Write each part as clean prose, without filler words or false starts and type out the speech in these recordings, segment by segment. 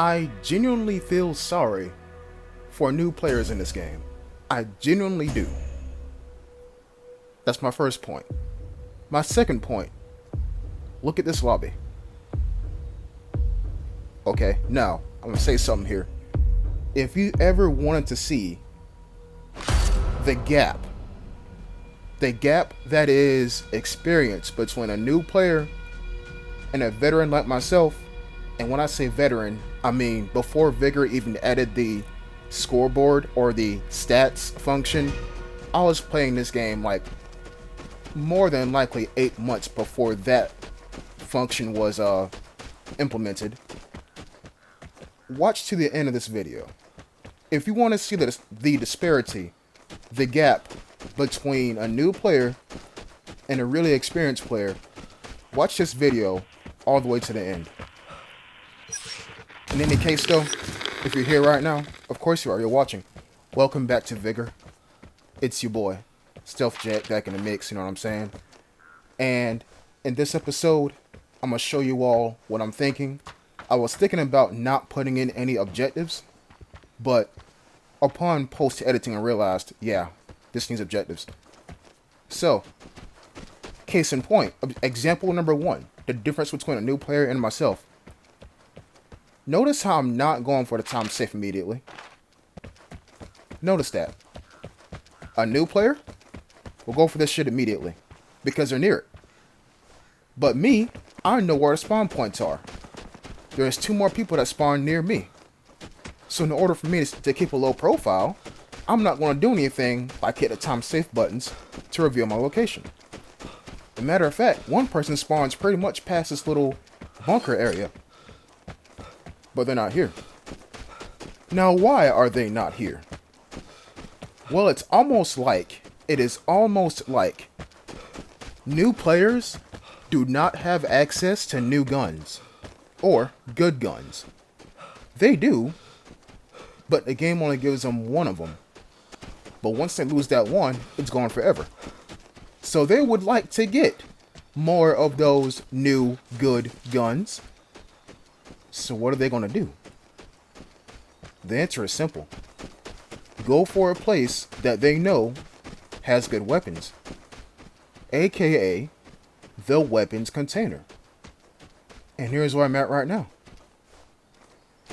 I genuinely feel sorry for new players in this game. I genuinely do. That's my first point. My second point, look at this lobby. Okay, now, I'm gonna say something here. If you ever wanted to see the gap that is experience between a new player and a veteran like myself, and when I say veteran, I mean before Vigor even added the scoreboard or the stats function, I was playing this game like more than likely 8 months before that function was implemented. Watch to the end of this video. If you want to see the disparity, the gap between a new player and a really experienced player, watch this video all the way to the end. In any case though, if you're here right now, of course you are, you're watching. Welcome back to Vigor. It's your boy, Stealth Jet, back in the mix, you know what I'm saying? And in this episode, I'm going to show you all what I'm thinking. I was thinking about not putting in any objectives, but upon post-editing I realized, yeah, this needs objectives. So, case in point, example number 1, the difference between a new player and myself. Notice how I'm not going for the time safe immediately. Notice that. A new player will go for this shit immediately because they're near it. But me, I know where the spawn points are. There's 2 more people that spawn near me. So in order for me to keep a low profile, I'm not going to do anything like hit the time safe buttons to reveal my location. As a matter of fact, one person spawns pretty much past this little bunker area. But they're not here. Now why are they not here? Well, it is almost like new players do not have access to new guns. Or good guns. They do, but the game only gives them one of them. But once they lose that one, it's gone forever. So they would like to get more of those new good guns. So what are they going to do? The answer is simple. Go for a place that they know has good weapons. AKA the weapons container. And here's where I'm at right now.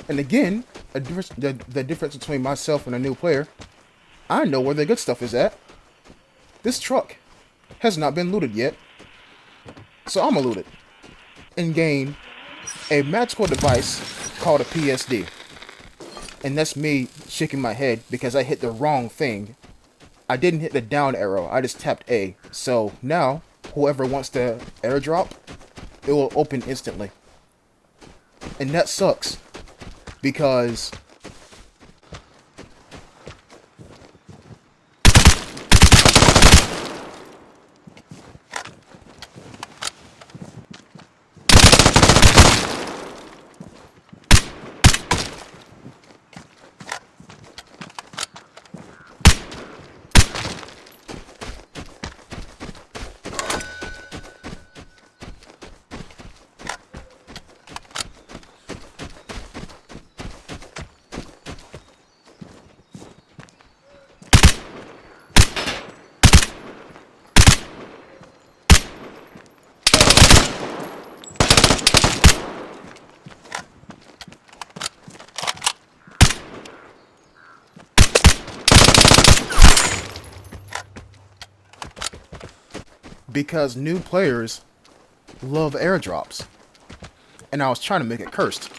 And again, the difference between myself and a new player, I know where the good stuff is at. This truck has not been looted yet. So I'm gonna loot it and gain a magical device called a PSD. And that's me shaking my head because I hit the wrong thing. I didn't hit the down arrow, I just tapped A. So now, whoever wants to airdrop, it will open instantly. And that sucks because new players love airdrops. And I was trying to make it cursed.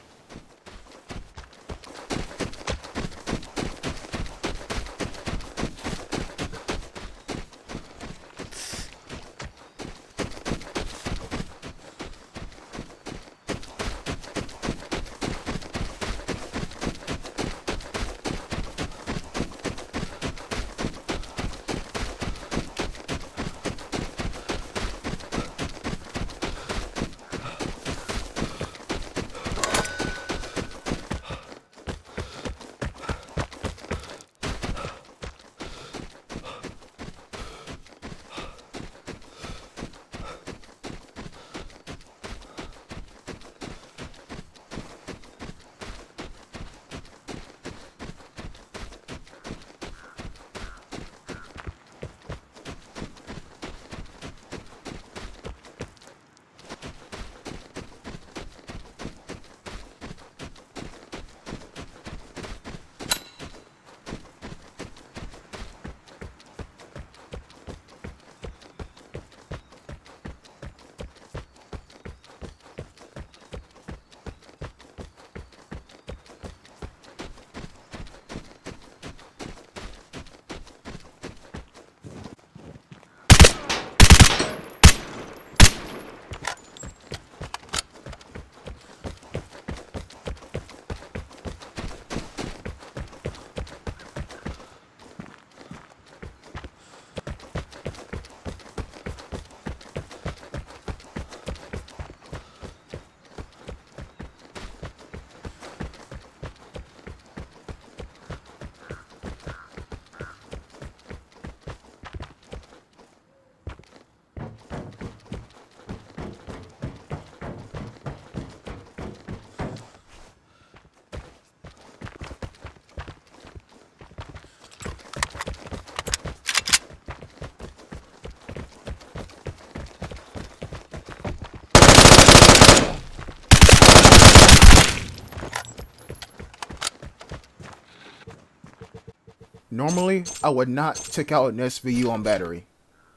Normally, I would not take out an SVU on battery.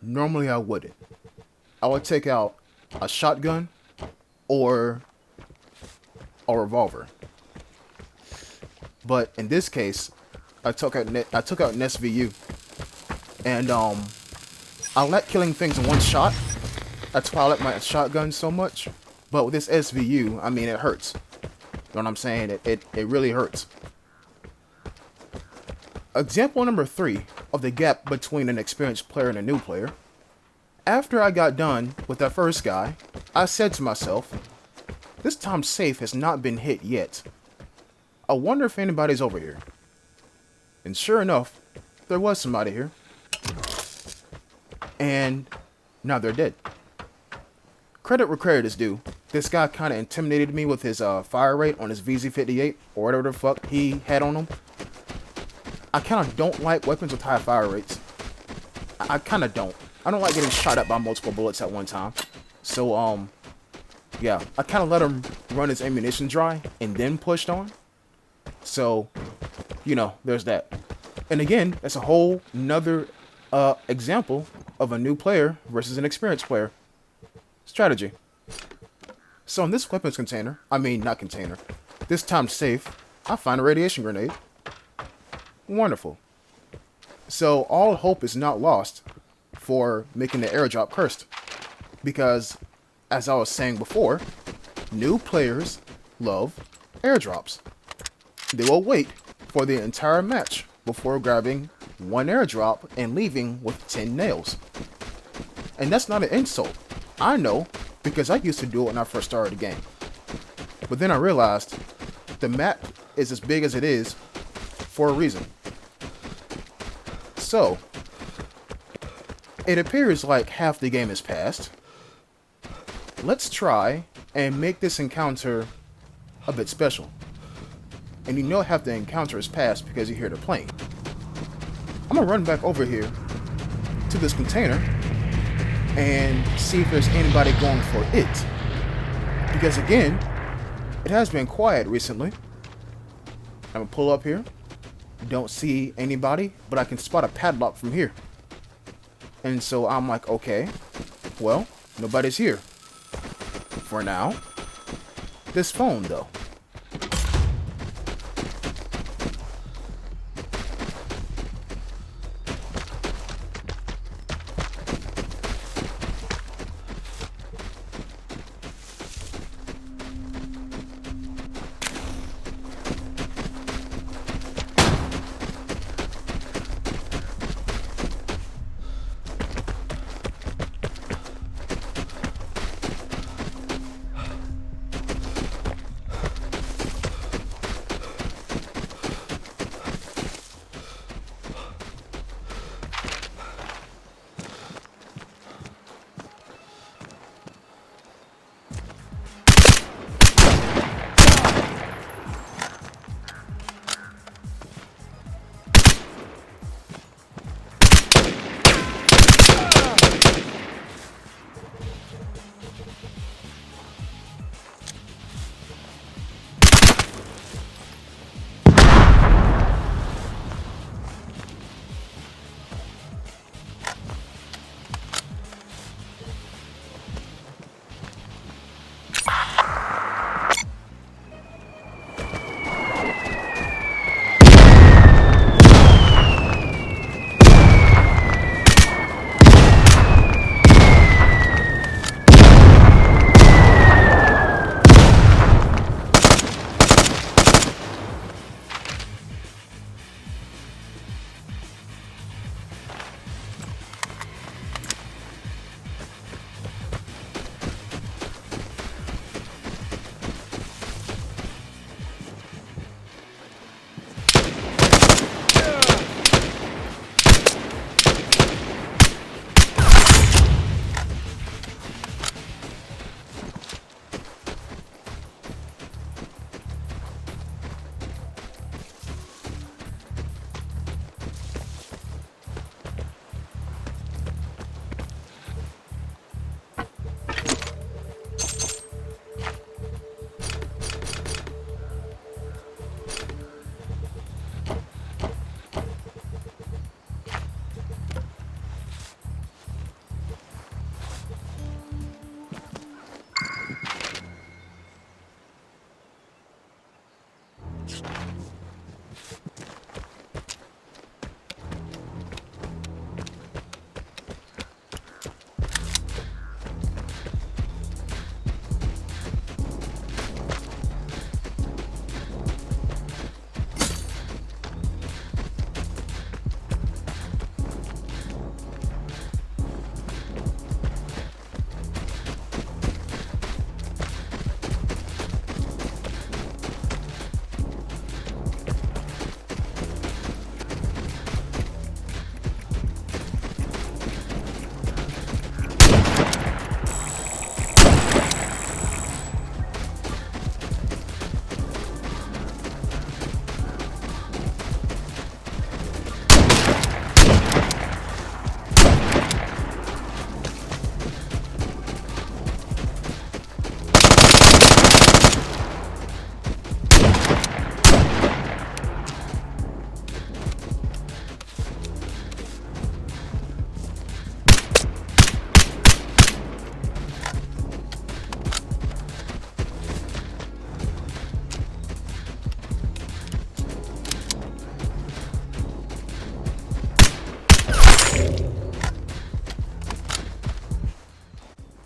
Normally, I wouldn't. I would take out a shotgun or a revolver. But in this case, I took out an SVU, and I like killing things in one shot. That's why I like my shotgun so much. But with this SVU, I mean, it hurts. You know what I'm saying? It really hurts. Example number 3 of the gap between an experienced player and a new player. After I got done with that first guy, I said to myself, this time safe has not been hit yet. I wonder if anybody's over here. And sure enough, there was somebody here. And now they're dead. Credit where credit is due. This guy kind of intimidated me with his fire rate on his VZ58 or whatever the fuck he had on him. I kind of don't like weapons with high fire rates. I kind of don't. I don't like getting shot at by multiple bullets at one time. So, yeah, I kind of let him run his ammunition dry and then pushed on. So, you know, there's that. And again, that's a whole nother example of a new player versus an experienced player. Strategy. So in this weapons container, not container, this time safe, I find a radiation grenade. Wonderful. So all hope is not lost for making the airdrop cursed. Because, as I was saying before, new players love airdrops. They will wait for the entire match before grabbing one airdrop and leaving with 10 nails. And that's not an insult. I know, because I used to do it when I first started the game. But then I realized the map is as big as it is for a reason. So, it appears like half the game has passed. Let's try and make this encounter a bit special. And you know half the encounter is passed because you hear the plane. I'm gonna run back over here to this container and see if there's anybody going for it. Because again, it has been quiet recently. I'm gonna pull up here. Don't see anybody, but I can spot a padlock from here. And so I'm like, okay, well, nobody's here. For now. This phone, though.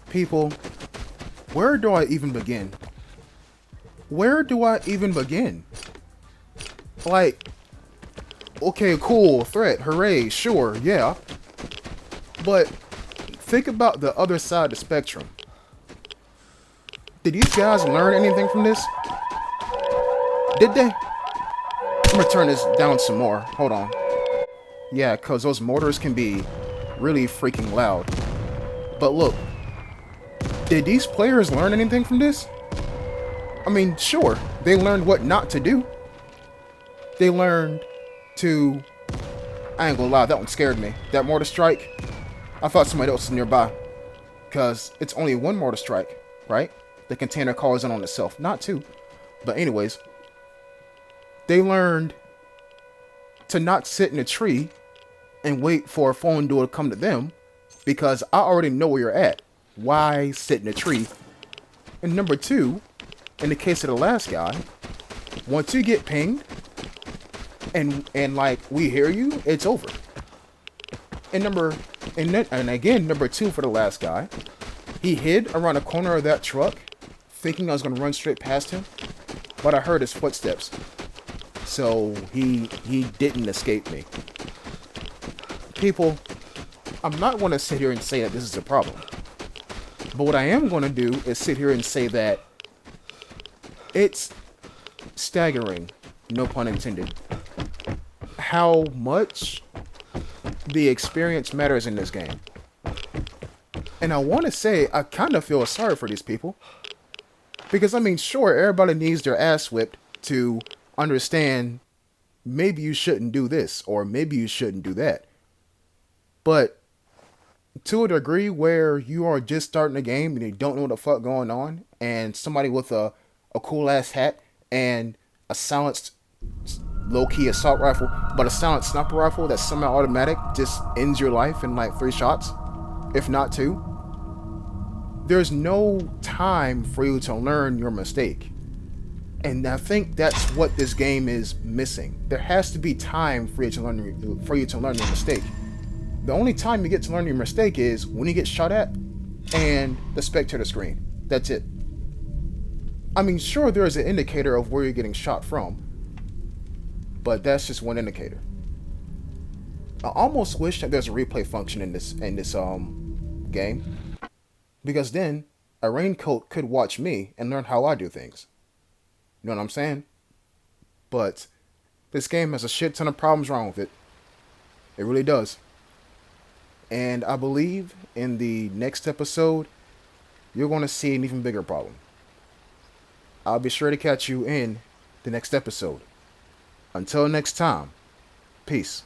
People, where do I even begin? Where do I even begin? Like, okay, cool, threat, hooray, sure, yeah. But think about the other side of the spectrum. Did these guys learn anything from this? Did they? I'm gonna turn this down some more. Hold on. Yeah, because those mortars can be really freaking loud. But look, did these players learn anything from this? I mean, sure, they learned what not to do. They learned to... I ain't gonna lie, that one scared me. That mortar strike, I thought somebody else was nearby. Because it's only one mortar strike, right? The container calls in on itself, not two. But anyways, they learned to not sit in a tree and wait for a phone door to come to them, because I already know where you're at. Why sit in a tree? And number two, in the case of the last guy, once you get pinged and like we hear you, it's over. And again, number two for the last guy, he hid around the corner of that truck, thinking I was gonna run straight past him, but I heard his footsteps, so he didn't escape me. People, I'm not going to sit here and say that this is a problem, but what I am going to do is sit here and say that it's staggering, no pun intended, how much the experience matters in this game. And I want to say I kind of feel sorry for these people, because I mean, sure, everybody needs their ass whipped to understand maybe you shouldn't do this or maybe you shouldn't do that. But to a degree where you are just starting a game and you don't know what the fuck going on, and somebody with a cool ass hat and a silenced low-key assault rifle, but a silenced sniper rifle that's semi-automatic just ends your life in like 3 shots, if not 2. There's no time for you to learn your mistake. And I think that's what this game is missing. There has to be time for you to learn your mistake. The only time you get to learn your mistake is when you get shot at and the spectator screen. That's it. I mean, sure, there is an indicator of where you're getting shot from, but that's just one indicator. I almost wish that there's a replay function in this game, because then a raincoat could watch me and learn how I do things. You know what I'm saying? But this game has a shit ton of problems wrong with it. It really does. And I believe in the next episode, you're going to see an even bigger problem. I'll be sure to catch you in the next episode. Until next time, peace.